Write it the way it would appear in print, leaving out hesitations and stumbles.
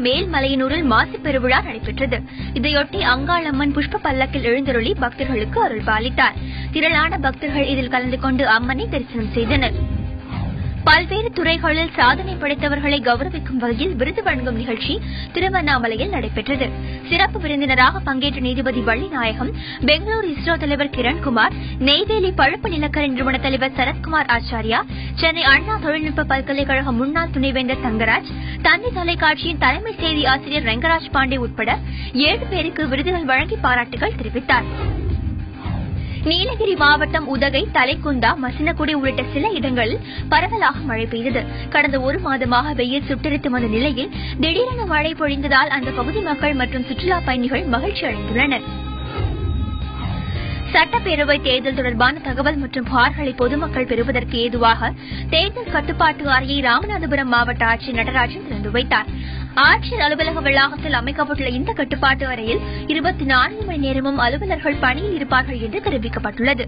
மேல்மலையனூரில் மாசி பெருவிழா நடைபெற்றது. இதையொட்டி அங்காளம்மன் புஷ்ப பல்லக்கில் எழுந்தருளி பக்தர்களுக்கு அருள் பாலித்தார். திரளான பக்தர்கள் இதில் கலந்து கொண்டு அம்மனை தரிசனம் செய்தனர். பல்வேறு துறைகளில் சாதனை படைத்தவர்களை கௌரவிக்கும் வகையில் விருது வழங்கும் நிகழ்ச்சி திருவண்ணாமலையில் நடைபெற்றது. சிறப்பு விருந்தினராக பங்கேற்ற நீதிபதி வள்ளிநாயகம், பெங்களூரு இஸ்ரோ தலைவர் கிரண்குமார், நெய்வேலி பழுப்பு நிலக்கரி நிறுவன தலைவர் சரத்குமார் ஆச்சாரியா, சென்னை அண்ணா தொழில்நுட்ப பல்கலைக்கழக முன்னாள் துணைவேந்தர் தங்கராஜ், தந்தி தொலைக்காட்சியின் தலைமை செய்தி ஆசிரியர் ரெங்கராஜ் பாண்டே உட்பட 7 பேருக்கு விருதுகள் வழங்கி பாராட்டுகள் தெரிவித்தார். நீலகிரி மாவட்டம் உதகை, தலைக்குந்தா, மசினகுடி உள்ளிட்ட சில இடங்களில் பரவலாக மழை பெய்தது. கடந்த 1 மாதமாக வெயில் சுட்டெரித்து வந்த நிலையில் திடீரென மழை பொழிந்ததால் அந்த பகுதி மக்கள் மற்றும் சுற்றுலா பயணிகள் மகிழ்ச்சி அடைந்துள்ளனர். சட்டப்பேரவை தேர்தல் தொடர்பான தகவல் மற்றும் புகார்களை பொதுமக்கள் பெறுவதற்கு ஏதுவாக தேர்தல் கட்டுப்பாட்டு அறையை ராமநாதபுரம் மாவட்ட ஆட்சியர் நடராஜன் திறந்து வைத்தார். ஆட்சியர் அலுவலக வளாகத்தில் அமைக்கப்பட்டுள்ள இந்த கட்டுப்பாட்டு அறையில் 24 மணி நேரமும் அலுவலர்கள் பணியில் இருப்பார்கள் என்று தெரிவிக்கப்பட்டுள்ளது.